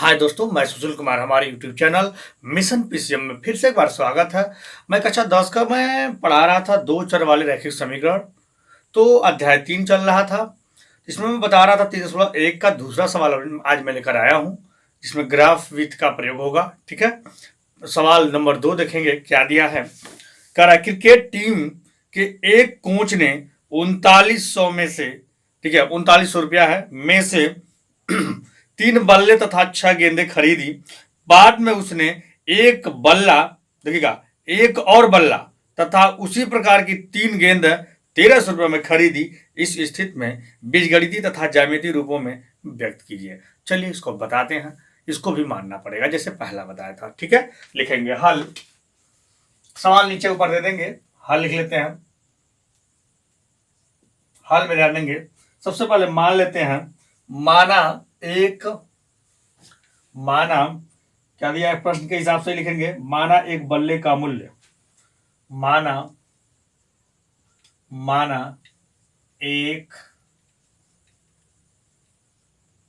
हाय दोस्तों, मैं सुशील कुमार। हमारे यूट्यूब चैनल मिशन पीसीएम में फिर से एक बार स्वागत है। मैं कक्षा 10 का मैं पढ़ा रहा था दो चर वाले रैखिक समीकरण। तो अध्याय 3 चल रहा था। इसमें मैं बता रहा था 3.1 का दूसरा सवाल आज मैं लेकर आया हूँ, जिसमें ग्राफ विथ का प्रयोग होगा। ठीक है, सवाल नंबर 2 देखेंगे क्या दिया है। कह रहा है क्रिकेट टीम के एक कोच ने 3900 में से, ठीक है 3900 रुपया है, में से 3 बल्ले तथा 6 गेंदें खरीदी। बाद में उसने एक बल्ला, देखिएगा, एक और बल्ला तथा उसी प्रकार की 3 गेंद 1300 रुपये में खरीदी। इस स्थिति में बीजगणितीय तथा ज्यामितीय रूपों में व्यक्त कीजिए। चलिए इसको बताते हैं। इसको भी मानना पड़ेगा जैसे पहला बताया था। ठीक है, लिखेंगे हल। सवाल नीचे ऊपर दे देंगे, हल लिख लेते हैं। हल में ध्यान देंगे। सबसे पहले मान लेते हैं, माना क्या दिया है, प्रश्न के हिसाब से लिखेंगे। माना एक बल्ले का मूल्य, माना एक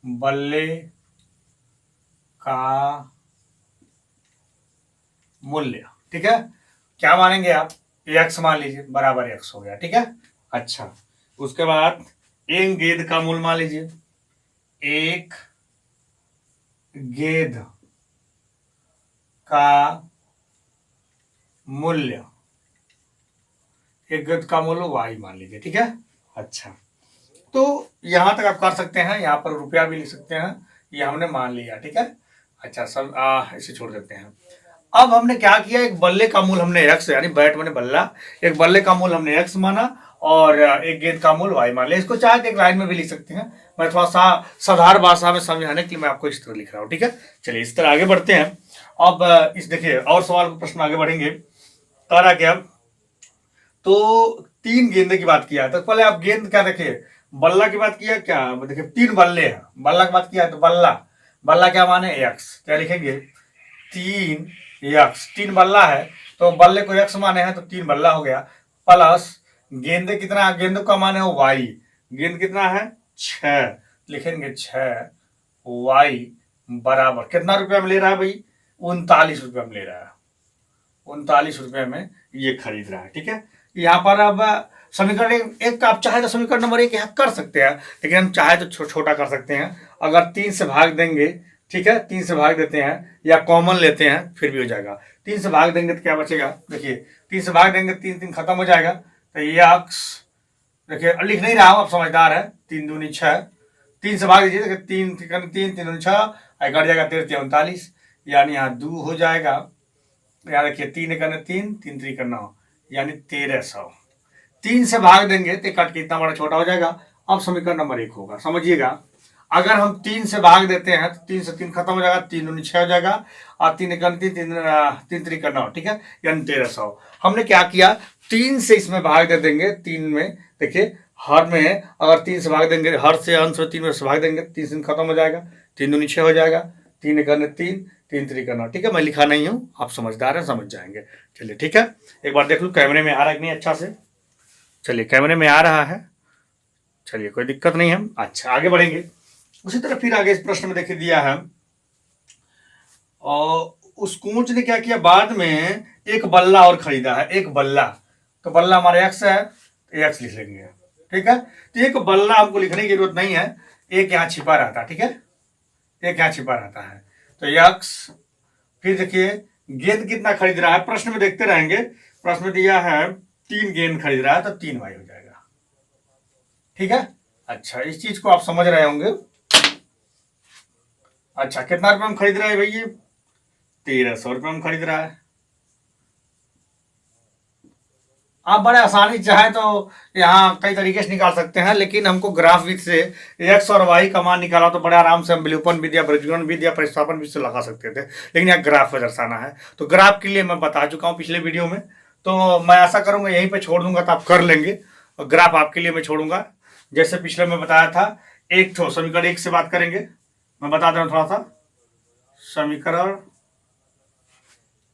बल्ले का मूल्य। ठीक है, क्या मानेंगे आप, x मान लीजिए, बराबर x हो गया। ठीक है, अच्छा, उसके बाद एक गेंद का मूल्य मान लीजिए, एक गेंद का मूल्य, एक गेंद का मूल्य y मान लीजिए। ठीक है, अच्छा, तो यहां तक आप कर सकते हैं। यहां पर रुपया भी लिख सकते हैं, ये हमने मान लिया। ठीक है, अच्छा, सब इसे छोड़ देते हैं। अब हमने क्या किया, एक बल्ले का मूल हमने x, यानी बैट माने बल्ला, एक बल्ले का मूल हमने x माना और एक गेंद का मूल y मान लिया। इसको चाहे तो एक लाइन में भी लिख सकते हैं। मैं थोड़ा सा साधारण भाषा में समझाने के लिए मैं आपको इस तरह लिख रहा हूँ। ठीक है, चलिए इस तरह आगे बढ़ते हैं। अब इस देखिए और सवाल प्रश्न आगे बढ़ेंगे। कह रहा क्या, तो 3 गेंदे की बात किया। तो पहले आप गेंद क्या देखिए, बल्ला की बात किया, क्या देखिए 3 बल्ले हैं, बल्ला की बात किया तो बल्ला क्या माने x, क्या लिखेंगे 3x, 3 बल्ला है तो बल्ले को x माने हैं तो 3 बल्ला हो गया, प्लस गेंदे कितना, गेंदों का माने हो y, गेंद कितना है 6, लिखेंगे 6y बराबर कितना रुपया में ले रहा है भाई, 39 रुपये में ले रहा है, 39 रुपये में ये खरीद रहा है। ठीक है, यहाँ पर अब समीकरण एक आप चाहे तो समीकरण नंबर 1 यहाँ कर सकते हैं, लेकिन हम चाहे तो छोटा कर सकते हैं। अगर 3 से भाग देंगे, ठीक है 3 से भाग देते हैं या कॉमन लेते हैं फिर भी हो जाएगा। 3 से भाग देंगे तो क्या बचेगा, देखिए 3 से भाग देंगे 3 खत्म हो जाएगा, तो ये अक्स, देखिए लिख नहीं रहा हूँ, आप समझदार है, 3 दूनी 6, 3 से भाग दीजिए, 3 3 दूनी 6, कट जाएगा 13 39, यानी यहाँ 2 हो जाएगा। यहाँ देखिए 3 करने 3, 3 3 करना हो, यानी 1300। 3 से भाग देंगे तो कट कितना बड़ा छोटा हो जाएगा। अब समीकरण नंबर 1 होगा, समझिएगा। अगर हम 3 से भाग देते हैं तो 3 से 3 खत्म हो जाएगा, 3 दूनी 6 हो जाएगा, और 3 करने 3 3 करना हो, ठीक है, यानी 1300। हमने क्या किया, 3 से इसमें भाग दे देंगे, 3 में देखिए हर में अगर 3 से भाग देंगे, हर से अंश में 3 में से भाग देंगे, 3 से खत्म हो जाएगा, 3 दूनी 6 हो जाएगा, 3 करने 3 3 3 करना। ठीक है, मैं लिखा नहीं हूँ, आप समझदार हैं, समझ जाएंगे। चलिए ठीक है, एक बार देख लूँ कैमरे में आ रहा है कि नहीं अच्छा से। चलिए कैमरे में आ रहा है, चलिए कोई दिक्कत नहीं है। अच्छा, आगे बढ़ेंगे। उसी तरह फिर आगे इस प्रश्न में देखिए दिया है, और उस कोच ने क्या किया, बाद में एक बल्ला और खरीदा है, एक बल्ला, तो बल्ला हमारे x है, x लिख लेंगे। ठीक है, तो एक बल्ला हमको लिखने की जरूरत नहीं है, एक यहाँ छिपा रहता है। ठीक है, एक यहाँ छिपा रहता है, तो x, फिर देखिए गेंद कितना खरीद रहा है, प्रश्न में देखते रहेंगे। प्रश्न में दिया है 3 गेंद खरीद रहा है तो 3y हो जाएगा। ठीक है, अच्छा, इस चीज को आप समझ रहे होंगे। अच्छा, कितना रुपये में खरीद रहा है भैया, 1300 रुपये में खरीद रहा है। आप बड़े आसानी चाहे तो यहाँ कई तरीके से निकाल सकते हैं, लेकिन हमको ग्राफ विधि से x और y का मान निकाला तो बड़े आराम से हम विलोपन विधि या प्रज्वलन विधि या प्रतिस्थापन विधि से लगा सकते थे, लेकिन यहाँ ग्राफ पर दर्शाना है। तो ग्राफ के लिए मैं बता चुका हूँ पिछले वीडियो में, तो मैं ऐसा करूँगा यहीं पर छोड़ दूंगा तो आप कर लेंगे। और ग्राफ आपके लिए मैं छोड़ूंगा, जैसे पिछले में बताया था। एक ठो समीकरण 1 से बात करेंगे, मैं बता दे रहा हूँ थोड़ा सा। समीकरण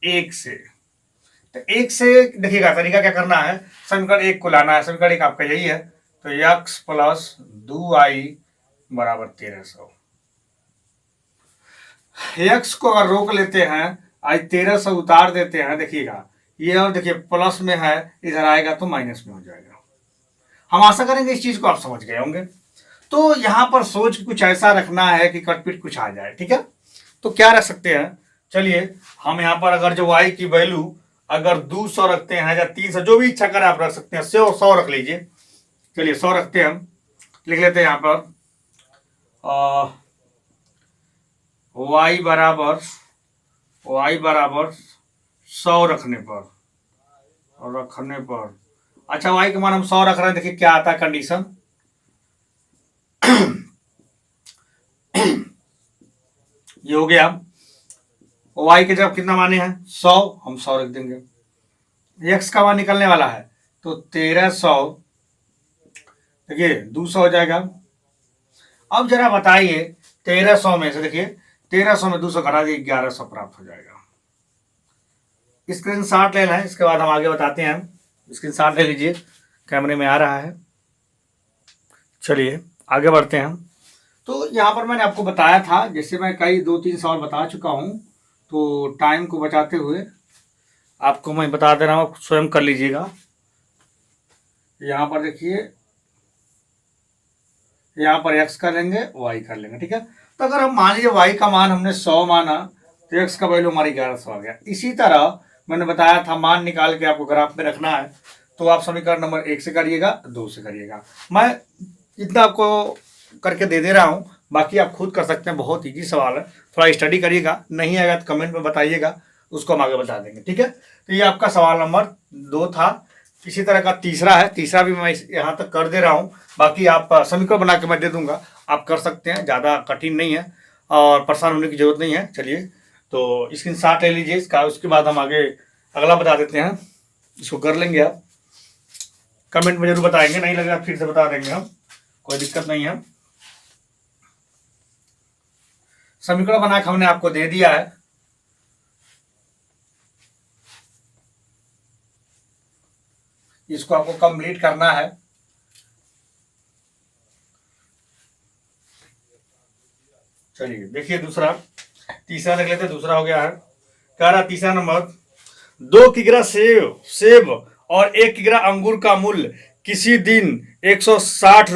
1 से, तो 1 से देखिएगा तरीका क्या करना है, समीकरण 1 को लाना है। समीकरण 1 आपका यही है, तो x प्लस 2y बराबर 1300। एक्स को अगर रोक लेते हैं, आज 13 से उतार देते हैं, देखिएगा ये, और देखिए प्लस में है, इधर आएगा तो माइनस में हो जाएगा। हम आशा करेंगे इस चीज को आप समझ गए होंगे। तो यहाँ पर सोच कुछ ऐसा रखना है कि कटपीट कुछ आ जाए, ठीक है। तो क्या रख सकते हैं, चलिए हम यहाँ पर अगर जो y की वैल्यू अगर 200 रखते हैं या 300, जो भी इच्छा करें आप रख सकते हैं, 100 रख लीजिए। चलिए 100 रखते हैं, हम लिख लेते हैं यहाँ पर y बराबर 100 रखने पर अच्छा y का मान हम 100 रख रहे हैं, देखिए क्या आता है कंडीशन। ये हो गया, y के जब कितना माने हैं 100, हम 100 रख देंगे। x का मान निकलने वाला है तो 1300, देखिए 200 हो जाएगा। अब जरा बताइए 1300 में से, देखिए 1300 में 200 घटा दिए 1100 प्राप्त हो जाएगा। स्क्रीनशॉट लेना है, इसके बाद हम आगे बताते हैं। स्क्रीनशॉट ले लीजिए, कैमरे में आ रहा है। चलिए आगे बढ़ते हैं हम। तो यहाँ पर मैंने आपको बताया था, जैसे मैं कई 2-3 सवाल बता चुका हूँ, तो टाइम को बचाते हुए आपको मैं बता दे रहा हूँ, स्वयं कर लीजिएगा। यहाँ पर देखिए, यहाँ पर x कर लेंगे, y कर लेंगे, ठीक है। तो अगर हम मान लीजिए y का मान हमने 100 माना तो x का वैल्यू हमारी 1100 आ गया। इसी तरह मैंने बताया था, मान निकाल के आपको ग्राफ में रखना है, तो आप समीकरण नंबर 1 से करिएगा, 2 से करिएगा। मैं इतना आपको करके दे रहा हूँ, बाकी आप खुद कर सकते हैं, बहुत ईजी सवाल है। थोड़ा स्टडी करिएगा, नहीं आएगा तो कमेंट में बताइएगा, उसको हम आगे बता देंगे, ठीक है। तो ये आपका सवाल नंबर 2 था। इसी तरह का तीसरा है, तीसरा भी मैं यहाँ तक कर दे रहा हूँ, बाकी आप समीकरण बना के मैं दे दूंगा, आप कर सकते हैं, ज़्यादा कठिन नहीं है और परेशान होने की जरूरत नहीं है। चलिए तो स्क्रीनशॉट ले लीजिए इसका, उसके बाद हम आगे अगला बता देते हैं। इसको कर लेंगे आप, कमेंट में जरूर बताएंगे, नहीं लगेगा फिर से बता देंगे हम, कोई दिक्कत नहीं है। समीकरण बना के हमने आपको दे दिया है। इसको आपको कंप्लीट करना है। चलिए देखिए दूसरा, तीसरा देख लेते हैं। दूसरा हो गया है, कह रहा तीसरा नंबर, 2 किग्रा सेब और 1 किग्रा अंगूर का मूल्य किसी दिन 160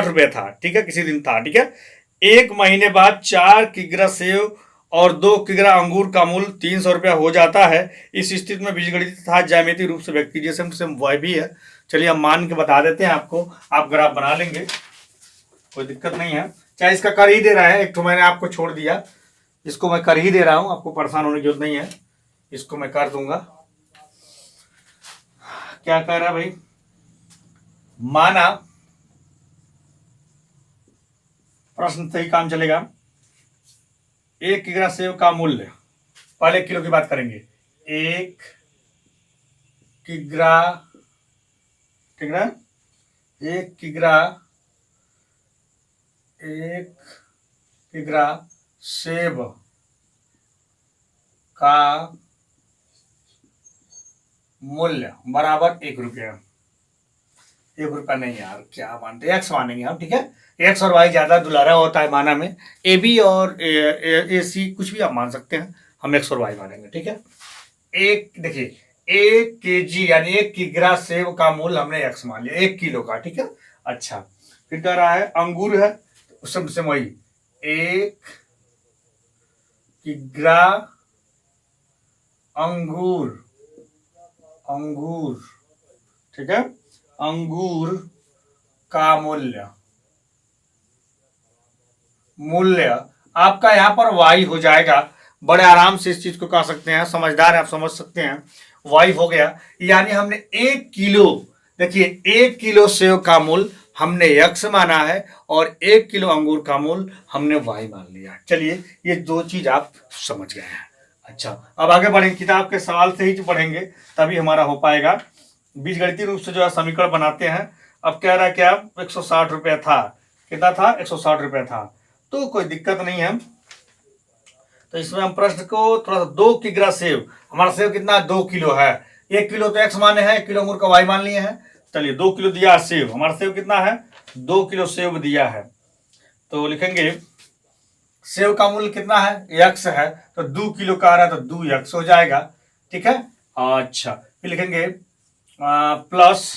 रुपए था, ठीक है, किसी दिन था, ठीक है। 1 महीने बाद 4 किग्रा सेब और 2 किग्रा अंगूर का मूल्य 300 रुपया हो जाता है। इस स्थिति में बीजगणित तथा ज्यामितीय रूप से व्यक्त कीजिए। सेम वह भी है। चलिए हम मान के बता देते हैं आपको, आप ग्राफ बना लेंगे, कोई दिक्कत नहीं है। चाहे इसका कर ही दे रहा है, एक तो मैंने आपको छोड़ दिया, इसको मैं कर ही दे रहा हूं, आपको परेशान होने की जरूरत नहीं है, इसको मैं कर दूंगा। क्या कह रहा है भाई, माना, प्रश्न सही काम चलेगा। 1 किग्रा सेब का मूल्य, पहले किलो की बात करेंगे, 1 किग्रा, ठीक ना, 1 किग्रा सेब का मूल्य बराबर 1 रुपया। 1 रुपया नहीं यार, क्या मानते, एक्स मानेंगे हम, ठीक है। एक्स और वाई ज्यादा दुलारा होता है माना में, ए बी और ए सी कुछ भी आप मान सकते हैं, हम एक्स और वाई मानेंगे, ठीक है। एक देखिए, 1 kg यानी 1 किग्रा सेब का मूल्य हमने एक्स मान लिया, 1 किलो का, ठीक है। अच्छा, फिर कह रहा है अंगूर है, सबसे वही 1 किग्रा अंगूर, ठीक है, अंगूर का मूल्य आपका यहाँ पर y हो जाएगा। बड़े आराम से इस चीज को कह सकते हैं, समझदार है आप समझ सकते हैं, y हो गया। यानी हमने 1 किलो, देखिए 1 किलो सेब का मूल्य हमने x माना है और 1 किलो अंगूर का मूल्य हमने y मान लिया। चलिए ये 2 चीज आप समझ गए हैं। अच्छा, अब आगे बढ़ेंगे, किताब के सवाल से ही पढ़ेंगे तभी हमारा हो पाएगा। बीजगणितीय रूप से जो है समीकरण बनाते हैं। अब कह रहा है क्या, 160 रुपया था, कितना था, 160 रुपया था, तो कोई दिक्कत नहीं है। तो इसमें हम प्रश्न को थोड़ा सा, 2 किग्रा सेब, हमारा सेब कितना, 2 किलो है, 1 किलो तो x माने हैं, 1 किलो अंगूर का y मान लिए हैं। चलिए 2 किलो दिया सेब, हमारा सेब कितना है, 2 किलो सेब दिया है, तो लिखेंगे सेव का मूल्य कितना है, x है, तो 2 किलो का आ रहा है तो 2x हो जाएगा। ठीक है, अच्छा फिर लिखेंगे प्लस,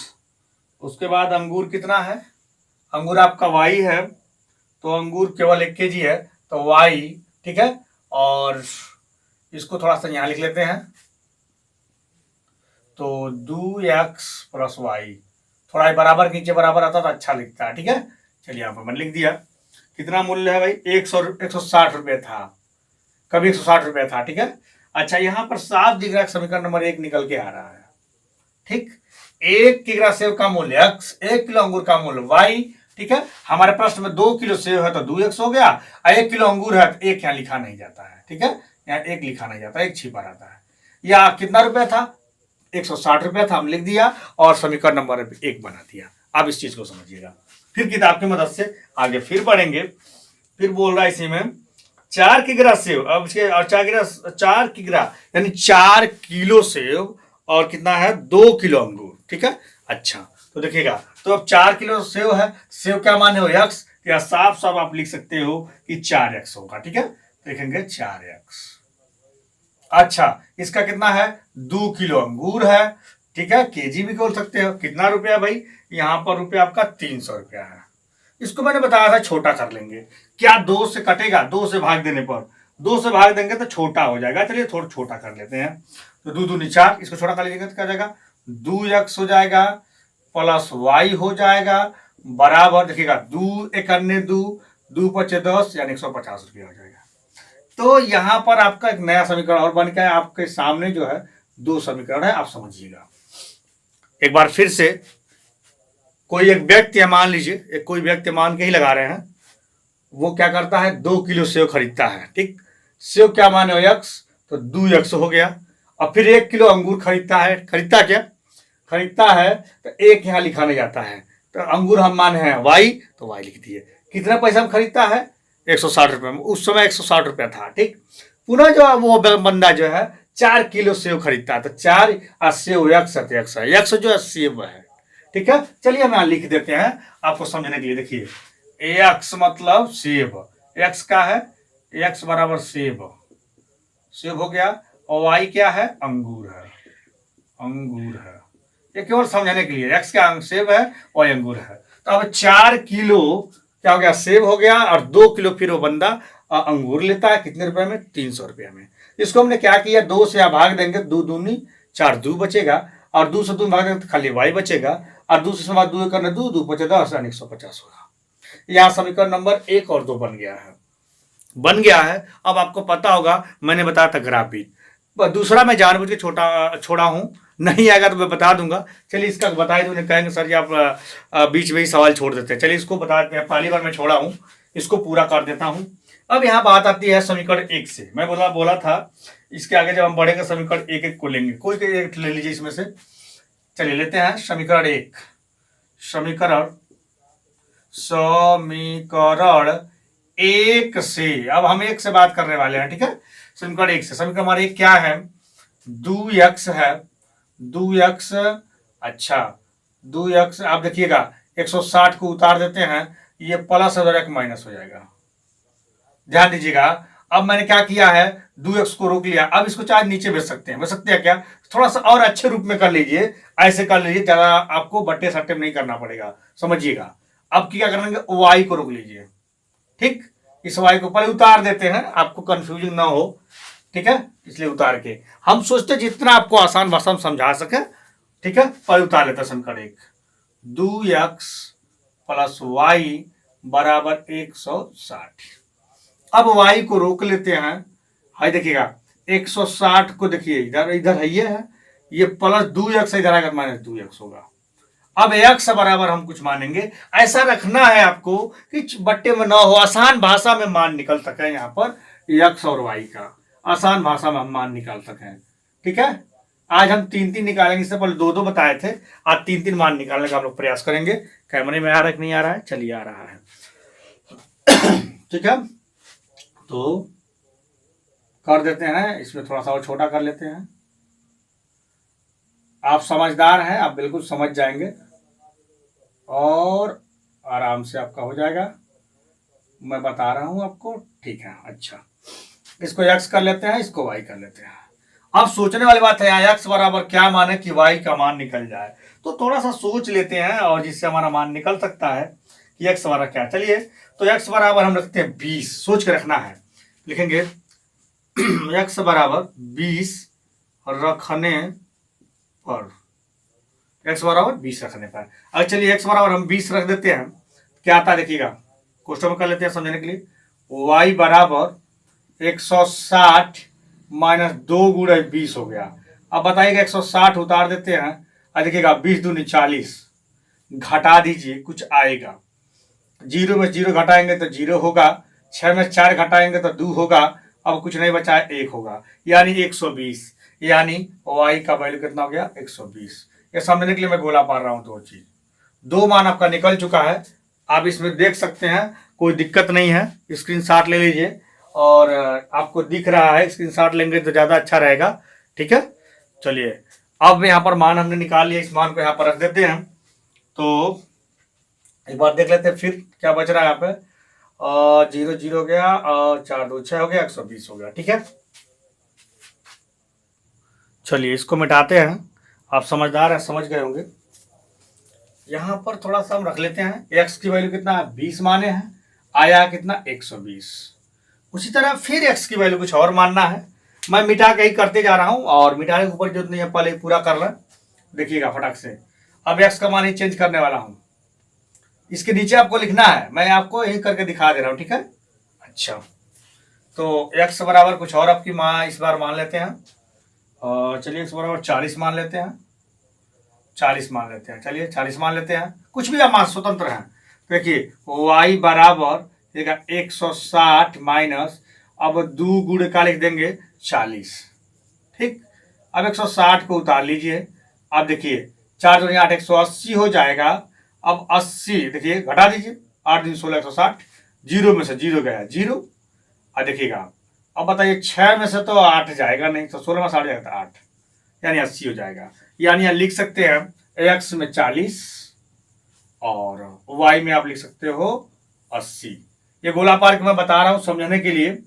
उसके बाद अंगूर कितना है, अंगूर आपका y है, तो अंगूर केवल 1 kg है तो y, ठीक है, और इसको थोड़ा सा यहाँ लिख लेते हैं, तो 2x प्लस वाई, थोड़ा बराबर नीचे बराबर आता तो अच्छा लिखता है। ठीक है, चलिए यहाँ पर मैंने लिख दिया। कितना मूल्य है भाई, 160 रुपये था, कभी 160 रुपये था। ठीक है, अच्छा यहाँ पर साफ दिख रहा है समीकरण नंबर 1 निकल के आ रहा है। ठीक, 1 किलो सेव का मूल्य x, 1 किलो अंगूर का मूल्य y। ठीक है, हमारे प्रश्न में 2 किलो सेव है तो 2x हो गया, और 1 किलो अंगूर है तो 1 यहाँ लिखा नहीं जाता है। ठीक है, यहाँ 1 लिखा नहीं जाता, 1 छिपा रहता है। या कितना रुपया था, 160 रुपया था, हम लिख दिया और समीकरण नंबर 1 बना दिया। आप इस चीज को समझिएगा। फिर किताब की मदद से आगे फिर बढ़ेंगे। फिर बोल रहा है इसी में 4 किग्रा सेव, अब इसके और 4 किग्रा यानी 4 किलो सेव और कितना है 2 किलो अंगूर। ठीक है, अच्छा तो देखिएगा, तो अब 4 किलो सेव है, सेव क्या मान है x, या साफ साफ आप लिख सकते हो कि 4x होगा। ठीक है, देखेंगे 4x। अच्छा इसका कितना है, 2 किलो अंगूर है। ठीक है, केजी भी बोल सकते हो। कितना रुपया भाई, यहाँ पर रुपया आपका 300 रुपया है। इसको मैंने बताया था छोटा कर लेंगे, क्या 2 से कटेगा, 2 से भाग देने पर, 2 से भाग देंगे तो छोटा हो जाएगा। चलिए थोड़ा छोटा कर लेते हैं, तो 2 दूनी 4, इसको छोटा कर लीजिएगा तो क्या जाएगा, 2x हो जाएगा प्लस y हो जाएगा बराबर, देखिएगा 2 एक अन्य 2, 2 पचे 10 यानी 150 रुपया हो जाएगा। तो यहां पर आपका एक नया समीकरण और बन गया, आपके सामने जो है 2 समीकरण है, आप समझिएगा एक बार फिर से। कोई एक व्यक्ति है, मान लीजिए एक कोई व्यक्ति मान के ही लगा रहे हैं, वो क्या करता है 2 किलो सेव खरीदता है। ठीक, सेव क्या माने हो x, तो 2x हो गया। और फिर 1 किलो अंगूर खरीदता है, खरीदता क्या, खरीदता है तो 1 यहाँ लिखा नहीं जाता है, तो अंगूर हम माने हैं y, तो y लिख दिए। कितना पैसा में खरीदता है, 160 रुपये में, उस समय 160 रुपया था। ठीक, पुनः जो वो बंदा जो है 4 किलो सेव खरीदता है, तो 4 सेव x है, x जो है सेव है। ठीक है, चलिए हम यहाँ लिख देते हैं आपको समझने के लिए। देखिए x मतलब सेब, x का है, x बराबर सेब, सेब हो गया, और y क्या है, अंगूर है, अंगूर है। ये केवल समझने के लिए, x का सेब है और अंगूर है। तो अब 4 किलो क्या हो गया, सेब हो गया, और 2 किलो फिर वो बंदा अंगूर लेता है, कितने रुपए में, 300 रुपये में। इसको हमने क्या किया, 2 से आप भाग देंगे, 2 दूनी 4, 2 बचेगा, और 2 से 2 भाग देंगे तो खाली y बचेगा, और 2 से 2 करने 2, 2 पचे 10 यानी 150 होगा। यहाँ समीकरण नंबर 1 और 2 बन गया है, बन गया है। अब आपको पता होगा, मैंने बताया था ग्राफिक, दूसरा मैं जानबूझ के छोड़ा हूं, नहीं आएगा तो मैं बता दूंगा। चलिए इसका बता दूं, कहेंगे सर जी आप बीच में ही सवाल छोड़ देते हैं। चलिए इसको बता देते हैं, पहली बार मैं छोड़ा हूं, इसको पूरा कर देता हूं। अब यहाँ बात आती है समीकरण 1 से, मैं बोला था इसके आगे जब हम बढ़ेंगे समीकरण 1 को लेंगे, कोई एक ले लीजिए इसमें से। चलिए लेते हैं समीकरण 1, समीकरण 1 से, अब हम 1 से बात करने वाले हैं। ठीक है, समीकरण 1 से, समीकरण हमारे 1 क्या है, 2x है, 2x, अच्छा 2x, आप देखिएगा 160 को उतार देते हैं, ये प्लस हो जाएगा माइनस हो जाएगा, ध्यान दीजिएगा। अब मैंने क्या किया है, 2x को रोक लिया, अब इसको चाहे नीचे भेज सकते हैं क्या, थोड़ा सा और अच्छे रूप में कर लीजिए, ऐसे कर लीजिए, ज्यादा आपको बट्टे सट्टे नहीं करना पड़ेगा, समझिएगा। अब क्या करेंगे, y को रोक लीजिए। ठीक, इस y को पहले उतार देते हैं, आपको कंफ्यूजन ना हो। ठीक है, इसलिए उतार के हम सोचते जितना आपको आसान भाषा में समझा सके। ठीक है, पहले उतार लेते हैं समीकरण 1, 2x प्लस y बराबर 160। अब y को रोक लेते हैं, हाई देखिएगा 160 को देखिए इधर इधर है, ये प्लस 2x इधर आएगा माइनस 2x होगा। अब x बराबर हम कुछ मानेंगे, ऐसा रखना है आपको कि बट्टे में ना हो, आसान भाषा में मान निकल सके। यहाँ पर x और y का आसान भाषा में हम मान निकाल सकें। ठीक है, आज हम 3 निकालेंगे, इससे पहले 2 बताए थे, आज 3 मान निकालने का हम लोग प्रयास करेंगे। कैमरे में आ रहा है कि नहीं आ रहा है, चलिए आ रहा है। ठीक है, तो कर देते हैं, इसमें थोड़ा सा और छोटा कर लेते हैं। आप समझदार हैं, आप बिल्कुल समझ जाएंगे और आराम से आपका हो जाएगा। मैं बता रहा हूं आपको, ठीक है। अच्छा, इसको x कर लेते हैं, इसको y कर लेते हैं। अब सोचने वाली बात है, यहाँ x बराबर क्या मान है कि y का मान निकल जाए, तो थोड़ा सा सोच लेते हैं और जिससे हमारा मान निकल सकता है कि x बराबर क्या। चलिए, तो x बराबर हम रखते हैं 20, सोच के रखना है। लिखेंगे x बराबर 20 रखने पर, x बराबर 20 रखने पर। अब चलिए x बराबर हम 20 रख देते हैं, क्या आता है देखिएगा, क्वेश्चन में कर लेते हैं समझने के लिए। y बराबर 160 माइनस 2 गुणे 20 हो गया। अब बताइएगा 160 उतार देते हैं और देखिएगा 20 दूनी 40, घटा दीजिए कुछ आएगा, 0 में 0 घटाएंगे तो 0 होगा, 6 में 4 घटाएंगे तो 2 होगा, अब कुछ नहीं बचा है 1 होगा, यानी 120, यानी y का वैल्यू कितना हो गया 120। ये समझने के लिए मैं बोला पा रहा हूं दो चीज, दो मान आपका निकल चुका है, आप इसमें देख सकते हैं, कोई दिक्कत नहीं है। स्क्रीनशॉट ले लीजिए और आपको दिख रहा है, स्क्रीनशॉट लेंगे तो ज़्यादा अच्छा रहेगा, ठीक है। चलिए, अब यहाँ पर मान हमने निकाल लिया, इस मान को यहाँ पर रख देते हैं। तो एक बार देख लेते हैं फिर क्या बच रहा है यहाँ पे, 0 0 हो गया और 4 2 6 हो गया, 120 हो गया, ठीक है। चलिए इसको मिटाते हैं, आप समझदार हैं, समझ गए होंगे। यहाँ पर थोड़ा सा हम रख लेते हैं, x की वैल्यू कितना 20 माने हैं, आया कितना 120। उसी तरह फिर x की वैल्यू कुछ और मानना है, मैं मिटा के ही करते जा रहा हूं और मिटाने के ऊपर जो नहीं है पहले पूरा कर लें, देखिएगा फटाक से। अब x का मान ही चेंज करने वाला हूं, इसके नीचे आपको लिखना है, मैं आपको यही करके दिखा दे रहा हूं, ठीक है। अच्छा, तो x बराबर कुछ और आपकी मान इस बार मान लेते हैं, और चलिए x बराबर 40 मान लेते हैं, 40 मान लेते हैं, चलिए 40 मान लेते हैं, कुछ भी आप मान स्वतंत्र हैं। देखिए y बराबर 160 माइनस, अब 2 गुणे का लिख देंगे 40, ठीक। अब 160 को उतार लीजिए, अब देखिए 4 दूनी 8, 180 हो जाएगा। अब 80 देखिए घटा दीजिए, 8 दूनी 16, 160, 0 में से 0 गया 0। अब देखिएगा, अब बताइए 6 में से तो 8 जाएगा नहीं, तो 16 में 60 जाएगा 8, यानी 80 हो जाएगा। यानी यहाँ लिख सकते हैं x में 40 और y में आप लिख सकते हो 80। ये गोला पार्क मैं बता रहा हूं समझने के लिए।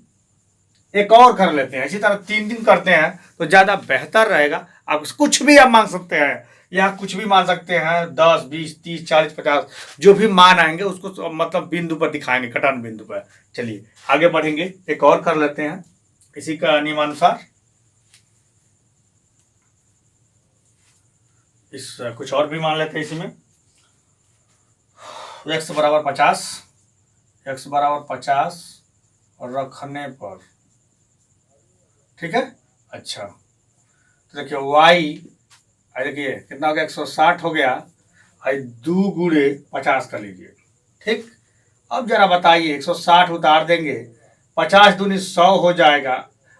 एक और कर लेते हैं, इसी तरह 3 करते हैं तो ज्यादा बेहतर रहेगा। आप कुछ भी आप मान सकते हैं, या कुछ भी मान सकते हैं, 10 20 30 40 50 जो भी मान आएंगे उसको मतलब बिंदु पर दिखाएंगे, कटान बिंदु पर। चलिए आगे बढ़ेंगे, एक और कर लेते हैं इसी का नियमानुसार। इस कुछ और भी मान लेते हैं इसमें, x बराबर 50, x बराबर 50 और रखने पर, ठीक है। अच्छा, तो देखिए y, देखिए कितना हो गया 160 हो गया, 2 गुणे 50 कर लीजिए, ठीक। अब जरा बताइए 160 उतार देंगे, 50 दूनी 100 हो जाएगा,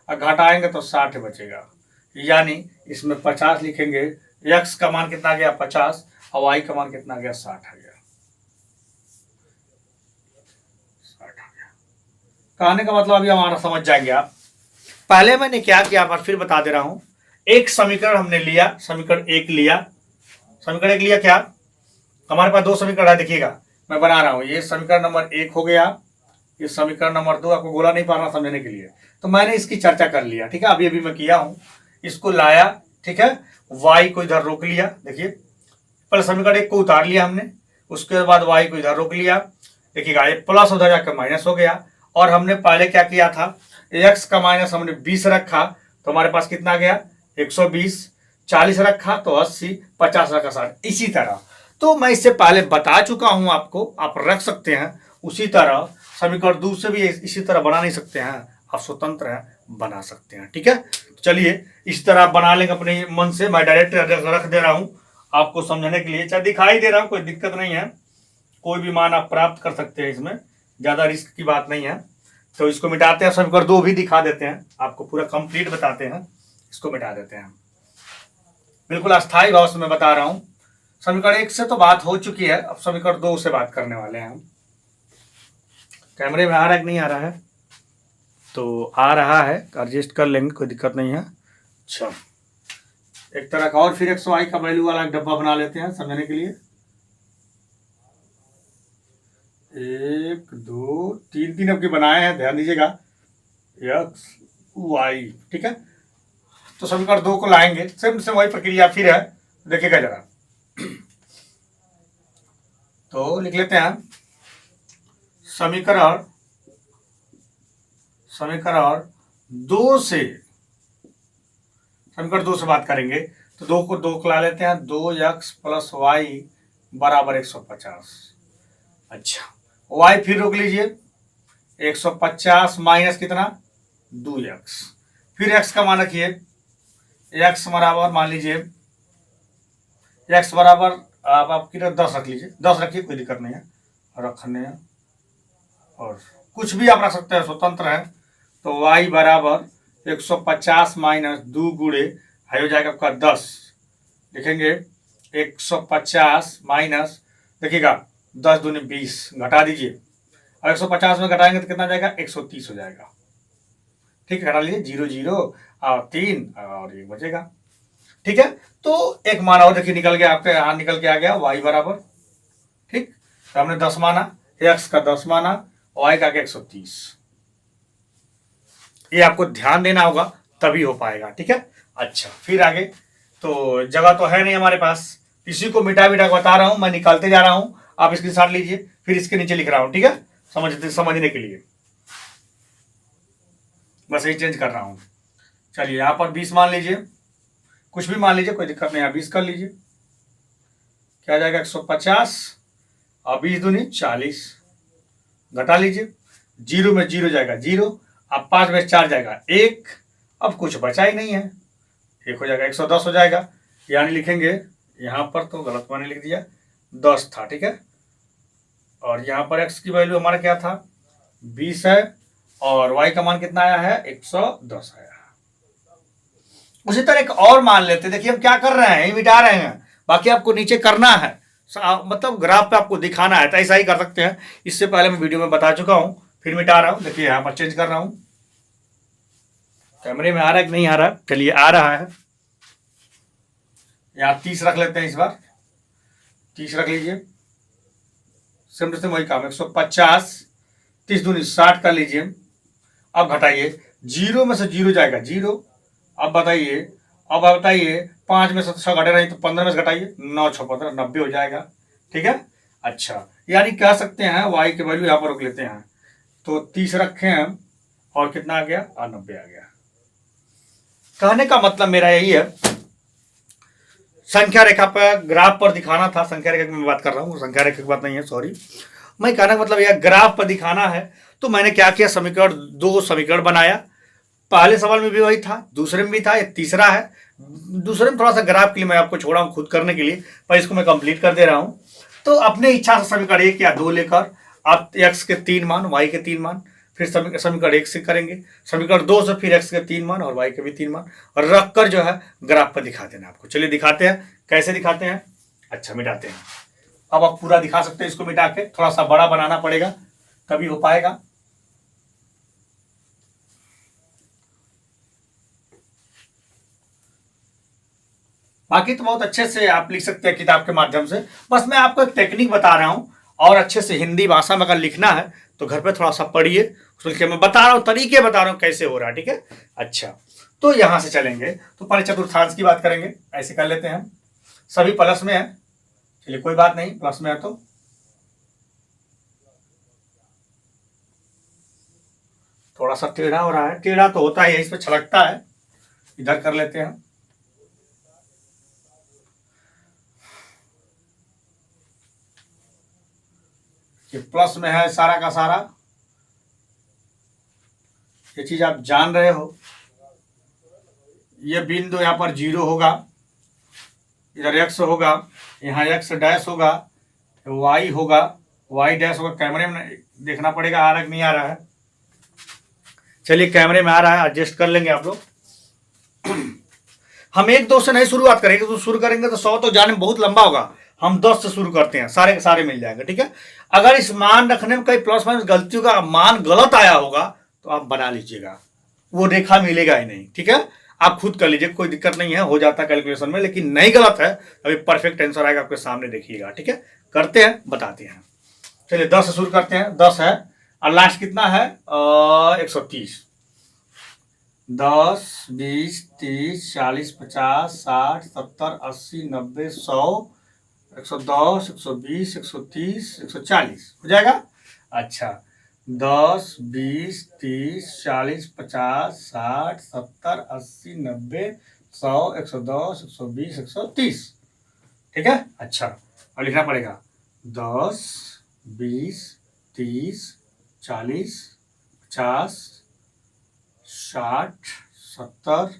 और घटाएंगे तो 60 बचेगा, यानी इसमें 50 लिखेंगे। x का मान कितना गया 50 और y का मान कितना गया 60 आ गया, 60 आ गया। कहने का मतलब अभी हमारा समझ जाएंगे आप। पहले मैंने क्या किया, पर फिर बता दे रहा हूं। एक समीकरण हमने लिया, समीकरण 1 लिया, समीकरण 1 लिया, क्या हमारे पास 2 समीकरण है, देखिएगा मैं बना रहा हूं। ये समीकरण नंबर 1 हो गया, ये समीकरण नंबर 2, आपको गोला नहीं पाना समझने के लिए, तो मैंने इसकी चर्चा कर लिया, ठीक है। अभी मैं किया हूं, इसको लाया, ठीक है, y को इधर रोक लिया। देखिए पहले समीकरण 1 को उतार लिया हमने, उसके बाद y को इधर रोक लिया, देखिएगा ये प्लस उधर जाकर माइनस हो गया। और हमने पहले क्या किया था, x का माइनस हमने 20 रखा तो हमारे पास कितना गया 120, 40 रखा तो 80, 50 रखा 60, इसी तरह। तो मैं इससे पहले बता चुका हूं आपको, आप रख सकते हैं उसी तरह। समीकरण 2 से भी इसी तरह बना नहीं सकते हैं, आप स्वतंत्र हैं, बना सकते हैं, ठीक है। तो चलिए इस तरह आप बना लेंगे अपने मन से, मैं डायरेक्ट रख दे रहा हूं आपको समझने के लिए, चाहे दिखाई दे रहा हूं, कोई दिक्कत नहीं है, कोई भी मान आप प्राप्त कर सकते हैं, इसमें ज्यादा रिस्क की बात नहीं है। तो इसको मिटाते हैं, समीकरण 2 भी दिखा देते हैं आपको, पूरा कंप्लीट बताते हैं, इसको मिटा देते हैं, बिल्कुल अस्थायी भाव से मैं बता रहा हूं। समीकरण 1 से तो बात हो चुकी है, अब समीकरण 2 से बात करने वाले हैं हम। कैमरे में आ रहा है कि नहीं आ रहा है, तो आ रहा है, एडजस्ट कर लेंगे, कोई दिक्कत नहीं है। अच्छा, एक तरह का और फिर x y का वैल्यू वाला एक डब्बा बना लेते हैं समझने के लिए। 1 2 3 3 आपके बनाए हैं, ध्यान दीजिएगा, एक्स वाई, ठीक है। तो समीकरण 2 को लाएंगे, सेम से वही प्रक्रिया फिर है, देखिएगा जरा। तो लिख लेते हैं समीकरण 2 से, समीकरण 2 से बात करेंगे तो 2 को 2 ला लेते हैं, 2x + y बराबर 150। अच्छा, y फिर रोक लीजिए, 150 माइनस कितना 2x, फिर x का मान रखिए, x बराबर मान लीजिए, x बराबर आप कितना 10 रख लीजिए, 10 रखिए, कोई दिक्कत नहीं है, रखने हैं और कुछ भी आप रख सकते हैं, स्वतंत्र है। तो y बराबर 150 माइनस 2 गुणे हो जाएगा आपका 10, लिखेंगे 150 माइनस, देखिएगा 10 दूनी 20, घटा दीजिए, और 150 में घटाएंगे तो कितना जाएगा 130 हो जाएगा, ठीक है, घटा लीजिए, 0 0 और 3 और 1 बचेगा, ठीक है। तो एक मान और देखिए निकल गया, आपके यहाँ निकल के आ गया y बराबर, ठीक, तो हमने 10 माना, x का 10 माना, y का 130, ये आपको ध्यान देना होगा तभी हो पाएगा, ठीक है। अच्छा, फिर आगे, तो जगह तो है नहीं हमारे पास, इसी को मिटा मिटा बता रहा हूं, मैं निकालते जा रहा हूं, आप इसके साथ लीजिए, फिर इसके नीचे लिख रहा हूं, ठीक है, समझने के लिए बस यही चेंज कर रहा हूं। चलिए, यहां पर 20 मान लीजिए, कुछ भी मान लीजिए, कोई दिक्कत नहीं, 20 कर लीजिए, क्या आ जाएगा 150 और 20 दूनी 40, घटा लीजिए, 0 में 0 जाएगा 0, अब 5 में 4 जाएगा 1, अब कुछ बचा ही नहीं है, 1 हो जाएगा 110 हो जाएगा, यानी लिखेंगे यहाँ पर, तो गलत मैंने लिख दिया, 10 था, ठीक है, और यहाँ पर x की वैल्यू हमारा क्या था 20 है, और y का मान कितना आया है 110 आया। उसी तरह एक और मान लेते हैं, देखिए हम क्या कर रहे हैं, ये मिटा रहे हैं, बाकी आपको नीचे करना है, मतलब ग्राफ पे आपको दिखाना है, तो ऐसा ही कर सकते हैं, इससे पहले मैं वीडियो में बता चुका हूं, फिर मिटा रहा हूं, देखिए यहाँ पर चेंज कर रहा हूं, कैमरे में आ रहा है कि नहीं आ रहा, चलिए आ रहा है, यहाँ 30 रख लेते हैं, इस बार 30 रख लीजिए, सेम टू सेम वही काम, 150 30 दूनी 60 कर लीजिए, अब घटाइए, 0 में से 0 जाएगा 0, अब बताइए, 5 में से 6 घटे रही तो 15 में से घटाइए, 9 6 15 90 हो जाएगा, ठीक है। अच्छा, यानी कह सकते हैं y की वैल्यू यहाँ पर रोक लेते हैं, तो 30 रखे हैं और कितना आ गया 90 आ गया। कहने का मतलब मेरा यही है, संख्या रेखा पर ग्राफ पर दिखाना था, संख्या रेखा की मैं बात कर रहा हूँ, संख्या रेखा की बात नहीं है, सॉरी, मैं कहने का मतलब यह ग्राफ पर दिखाना है। तो मैंने क्या किया, समीकरण 2 समीकरण बनाया, पहले सवाल में भी वही था, दूसरे में भी था, ये तीसरा है, दूसरे में थोड़ा सा ग्राफ के लिए मैं आपको छोड़ा हूँ खुद करने के लिए, पर इसको मैं कंप्लीट कर दे रहा हूँ। तो अपने इच्छा से समीकरण 1 या 2 लेकर आप x के 3 मान, y के 3 मान, फिर समीकरण 1 से करेंगे, समीकरण 2 से फिर x के 3 मान और y के भी 3 मान, और रख कर जो है ग्राफ पर दिखा देना आपको। चलिए दिखाते हैं, कैसे दिखाते हैं। अच्छा, मिटाते हैं, अब आप पूरा दिखा सकते हैं, इसको मिटा के थोड़ा सा बड़ा बनाना पड़ेगा तभी हो पाएगा। बाकी तो बहुत अच्छे से आप लिख सकते हैं किताब के माध्यम से, बस मैं आपको एक टेक्निक बता रहा हूं, और अच्छे से हिंदी भाषा में अगर लिखना है तो घर पे थोड़ा सा पढ़िए, उसके मैं बता रहा हूँ, तरीके बता रहा हूँ कैसे हो रहा है, ठीक है। अच्छा, तो यहां से चलेंगे, तो पहले चतुर्थांश की बात करेंगे, ऐसे कर लेते हैं, सभी प्लस में है, चलिए कोई बात नहीं, प्लस में है तो थोड़ा सा टेढ़ा हो रहा है, टेढ़ा तो होता ही है, इस पर छलकता है, इधर कर लेते हैं, ये प्लस में है सारा का सारा, ये चीज आप जान रहे हो, ये बिंदु यहाँ पर 0 होगा, इधर x होगा, यहाँ x डैश होगा, y होगा, y डैश होगा, कैमरे में देखना पड़ेगा आ रहा है कि नहीं आ रहा है, चलिए कैमरे में आ रहा है, एडजस्ट कर लेंगे आप लोग। हम 1 2 से नहीं शुरुआत करेंगे, तो शुरू करेंगे तो 100 तो जाने में बहुत लंबा होगा, हम 10 से शुरू करते हैं, सारे के सारे मिल जाएंगे, ठीक है। अगर इस मान रखने में कहीं प्लस माइनस गलतियों का मान गलत आया होगा तो आप बना लीजिएगा, वो रेखा मिलेगा ही नहीं, ठीक है, आप खुद कर लीजिए, कोई दिक्कत नहीं है, हो जाता है कैलकुलेशन में, लेकिन नहीं गलत है, अभी परफेक्ट आंसर आएगा आपके सामने, देखिएगा, ठीक है। करते हैं, बताते हैं। चलिए 10 से शुरू करते हैं, 10 है और लास्ट कितना है 130। 10, 20, 30, 40, 50, 60, 70, 80, 90, 100, 110, 120, 130, 140 हो जाएगा। अच्छा 10, 20, 30, 40, 50, 60, 70, 80, 90, 100, 110, 120, 130 ठीक है। अच्छा अब लिखना पड़ेगा 10, 20, 30, 40, 50, 60, 70,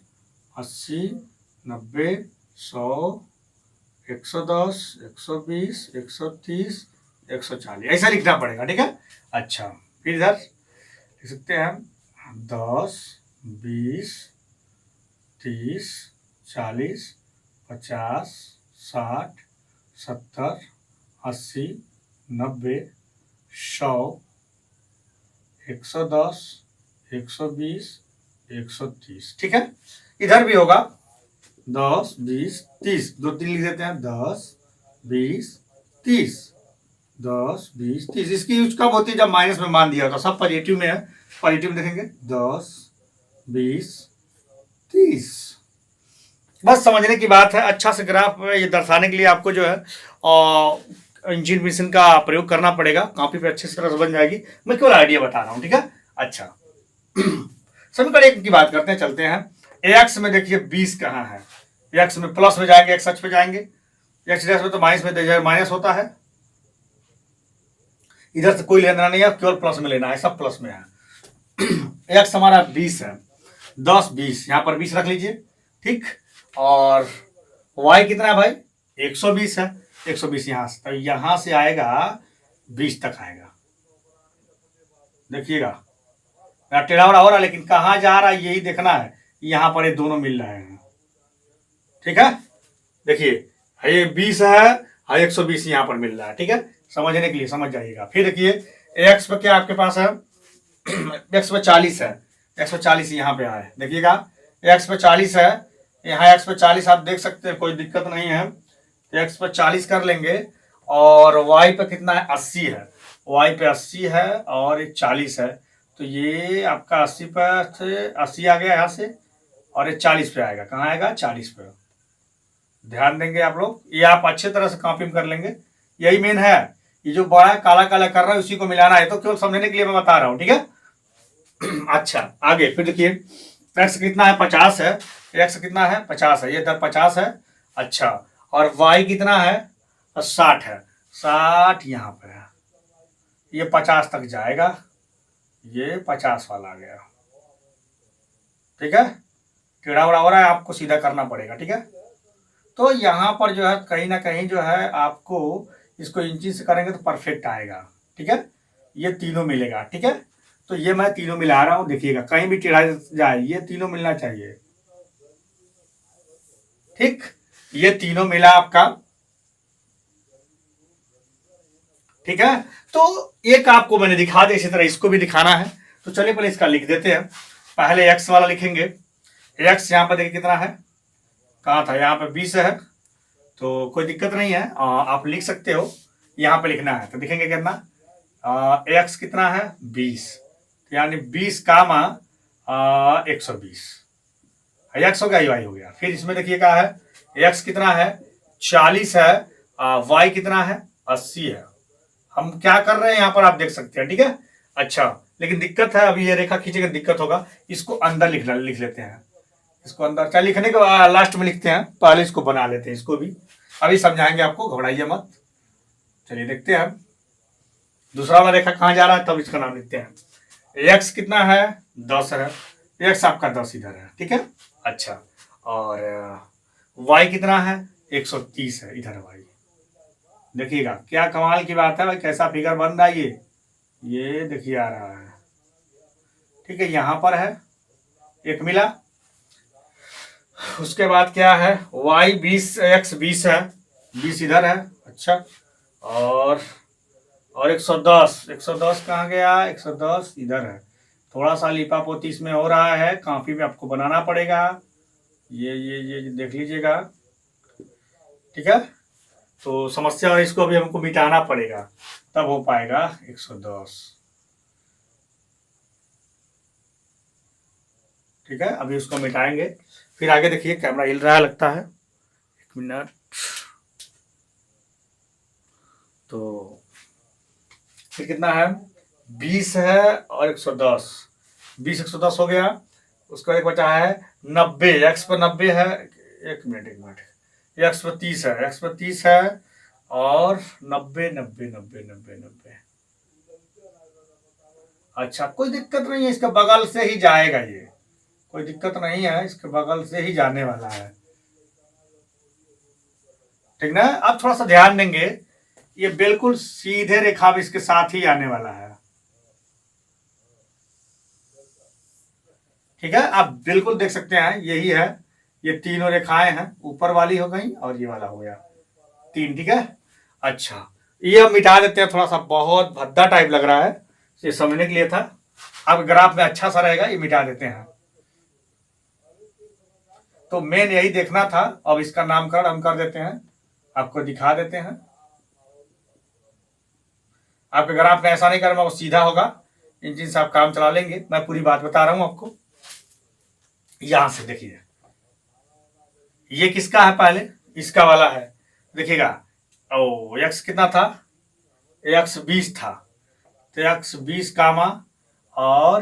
80, 90, 100, 110, 120, 130, 140 ऐसा लिखना पड़ेगा ठीक है। अच्छा फिर इधर लिख सकते हैं 10, 20, 30, 40, 50, 60, 70, 80, 90, 100, 110, 120, 130 ठीक है। इधर भी होगा 10, 20, 30 दो तीन लिख देते हैं 10, 20, 30, 10, 20, 30 इसकी यूज कब होती है जब माइनस में मान दिया होता सब पॉजिटिव में है। पॉजिटिव में देखेंगे 10, 20, 30 बस समझने की बात है। अच्छा से ग्राफ ये दर्शाने के लिए आपको जो है इंजीनियर मिशन का प्रयोग करना पड़ेगा। कॉपी पे अच्छे से तरह से बन जाएगी। मैं केवल आइडिया बता रहा हूँ ठीक है। अच्छा समीकरण 1 की बात करते हैं, चलते हैं। एक्स में देखिए 20 कहाँ है, एक्स में प्लस में जाएंगे, एक्स अक्ष पे जाएंगे, एक्स में तो माइनस में माइनस होता है। इधर से कोई लेना नहीं है, केवल प्लस में लेना है, सब प्लस में है। एक्स हमारा 20 है, 10, 20 यहां पर 20 रख लीजिए ठीक। और y कितना है भाई 120 है, 120 यहां से, तो यहां से आएगा 20 तक आएगा। देखिएगा टेढ़ा हो रहा है लेकिन कहां जा रहा है यही देखना है। यहां पर ये दोनों मिल रहे हैं ठीक है। देखिए ये 20 है और 120 यहां पर मिल रहा है ठीक है। समझने के लिए समझ जाइएगा। फिर देखिए एक्स पे क्या आपके पास है, एक्स पे 40 है, एक्स पे 40 यहाँ पे आए देखिएगा, एक्स पे 40 है, यहाँ एक्स पे 40 आप देख सकते हैं, कोई दिक्कत नहीं है। एक्स पे 40 कर लेंगे और वाई पे कितना है 80 है, वाई पे 80 है और ये 40 है, तो ये आपका 80 पे 80 आ गया यहाँ से और ये 40 पे आएगा। कहाँ आएगा 40 पे। ध्यान देंगे आप लोग, ये आप अच्छे तरह से कॉपी में कर लेंगे, यही मेन है। ये जो बड़ा काला काला कर रहा है उसी को मिलाना है, तो केवल समझने के लिए मैं बता रहा हूं ठीक है। अच्छा आगे फिर देखिए एक्स कितना है 50 है, एक्स कितना है 50 है, ये इधर 50 है। अच्छा और वाई कितना है 60 है, 60 यहाँ पे है, ये 50 तक जाएगा, ये 50 वाला आ गया ठीक है। टेढ़ा उड़ा हो रहा है, आपको सीधा करना पड़ेगा ठीक है। तो यहाँ पर जो है कहीं ना कहीं जो है आपको इसको इंची से करेंगे तो परफेक्ट आएगा ठीक है। ये तीनों मिलेगा ठीक है। तो ये मैं तीनों मिला रहा हूं, देखिएगा कहीं भी टेढ़ा जाए ये तीनों मिलना चाहिए ठीक। ये तीनों मिला आपका ठीक है। तो एक आपको मैंने दिखा दिया, इसी तरह इसको भी दिखाना है। तो चलिए पहले इसका लिख देते हैं। पहले एक्स वाला लिखेंगे, एक्स यहाँ पर देखिए कितना है, कहाँ था यहाँ पे 20 है, तो कोई दिक्कत नहीं है, आप लिख सकते हो। यहाँ पे लिखना है तो लिखेंगे कितना एक्स कितना है 20, यानी 20 कामा 120, एक्स हो गया वाई हो गया। फिर इसमें देखिए क्या है, एक्स कितना है 40 है, वाई कितना है 80 है। हम क्या कर रहे हैं यहाँ पर आप देख सकते हैं ठीक है। अच्छा लेकिन दिक्कत है, अभी ये रेखा खींचेगा दिक्कत होगा, इसको अंदर लिख लेते हैं, इसको अंदर क्या लिखने के लास्ट में लिखते हैं, पहले इसको बना लेते हैं, इसको भी अभी समझाएंगे आपको, घबराइए मत। चलिए देखते हैं दूसरा वाला रेखा कहाँ जा रहा है, तब इसका नाम लिखते हैं। एक्स कितना है 10 है, एक्स आपका 10 इधर है ठीक है। अच्छा और वाई कितना है 130 है, इधर वाई। देखिएगा क्या कमाल की बात है भाई, कैसा फिगर बन रहा है ये देखिए आ रहा है ठीक है। यहाँ पर है एक मिला, उसके बाद क्या है वाई 20, एक्स 20 है, 20 इधर है। अच्छा और 110 कहाँ गया, 110 इधर है। थोड़ा सा लिपापोती इसमें हो रहा है, कॉपी में आपको बनाना पड़ेगा, ये देख लीजिएगा ठीक है। तो समस्या है, इसको अभी हमको मिटाना पड़ेगा, तब हो पाएगा 110। ठीक है, अभी उसको मिटाएंगे, फिर आगे देखिए कैमरा हिल रहा है लगता है, 1 मिनट। तो फिर कितना है, 20 है और 110, 20 110 हो गया। उसका एक बचा है 90, एक्स पर 90 है, 1 मिनट 1 मिनट, एक्स पर 30 है, एक्स पर 30 है और 90 90 90 90 90। अच्छा, कोई दिक्कत नहीं है, इसके बगल से ही जाएगा, ये कोई दिक्कत नहीं है, इसके बगल से ही जाने वाला है। ठीक ना, अब थोड़ा सा ध्यान देंगे, ये बिल्कुल सीधे रेखा भी इसके साथ ही आने वाला है। ठीक है, आप बिल्कुल देख सकते हैं, यही है, ये तीनों रेखाएं हैं, ऊपर वाली हो गई और ये वाला हो गया 3। ठीक है, अच्छा ये हम मिटा देते हैं, थोड़ा सा बहुत भद्दा टाइप लग रहा है, ये समझने के लिए था। अब ग्राफ में अच्छा सा रहेगा, ये मिटा देते हैं। तो मेन यही देखना था, अब इसका नामकरण हम कर देते हैं, आपको दिखा देते हैं। आपके ग्राफ में ऐसा नहीं करना, वो सीधा होगा, इंजन से आप काम चला लेंगे, मैं पूरी बात बता रहा हूं आपको। यहां से देखिए, ये किसका है, पहले इसका वाला है, देखिएगा। ओ एक्स कितना था, एक्स 20 था, तो एक्स 20 कामा और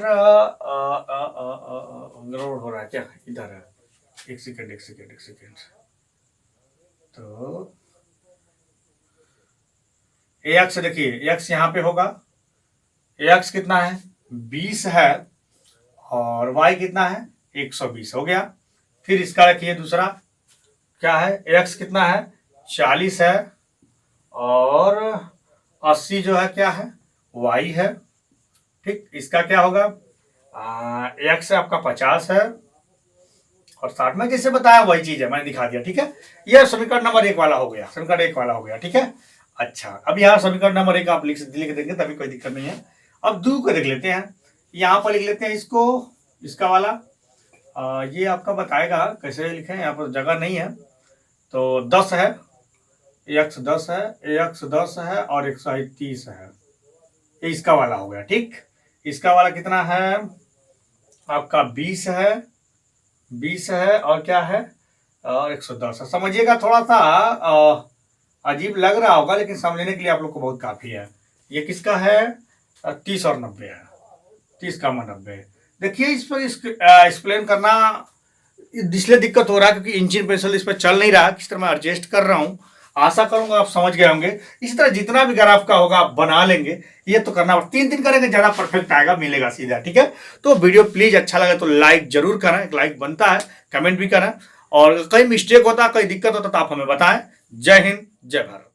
गड़बड़ हो रहा है क्या, इधर है, एक सेकेंड एक सेकेंड एक सेकेंड। तो एक्स देखिए, एक्स यहाँ पे होगा, एक्स कितना है 20 है और वाई कितना है 120 हो गया। फिर इसका रखिए दूसरा क्या है, एक्स कितना है 40 है और 80 जो है क्या है वाई है। ठीक, इसका क्या होगा, एक्स आपका 50 है और 60 में जैसे बताया वही चीज है, मैंने दिखा दिया। ठीक है, यह समीकरण नंबर 1 वाला हो गया, समीकरण 1 वाला हो गया। ठीक है, अच्छा अब यहाँ समीकरण नंबर 1 आप लिख देंगे, तभी कोई दिक्कत नहीं है। अब 2 को देख लेते हैं, यहाँ पर लिख लेते हैं इसको, इसका वाला ये आपका बताएगा कैसे लिखें, यहाँ पर जगह नहीं है। तो 10 है, एक्स 10 है, एक्स 10 है और 130 है, ये इसका वाला हो गया। ठीक, इसका वाला कितना है आपका 20 है, 20 है और क्या है और 110 है। समझिएगा, थोड़ा सा अजीब लग रहा होगा, लेकिन समझने के लिए आप लोग को बहुत काफी है। ये किसका है 30 और 90 है, 30 का 90। देखिए इस पर एक्सप्लेन करना इसलिए दिक्कत हो रहा है क्योंकि इंजन पेंसिल इस पर चल नहीं रहा, किस तरह मैं एडजस्ट कर रहा हूँ। आशा करूंगा आप समझ गए होंगे। इसी तरह जितना भी ग्राफ का होगा आप बना लेंगे, ये तो करना 3 दिन करेंगे, ज्यादा परफेक्ट आएगा, मिलेगा सीधा। ठीक है, तो वीडियो प्लीज अच्छा लगे तो लाइक जरूर करना, एक लाइक बनता है, कमेंट भी करना, और कहीं मिस्टेक होता, कोई दिक्कत होता तो आप हमें बताएं। जय हिंद, जय भारत।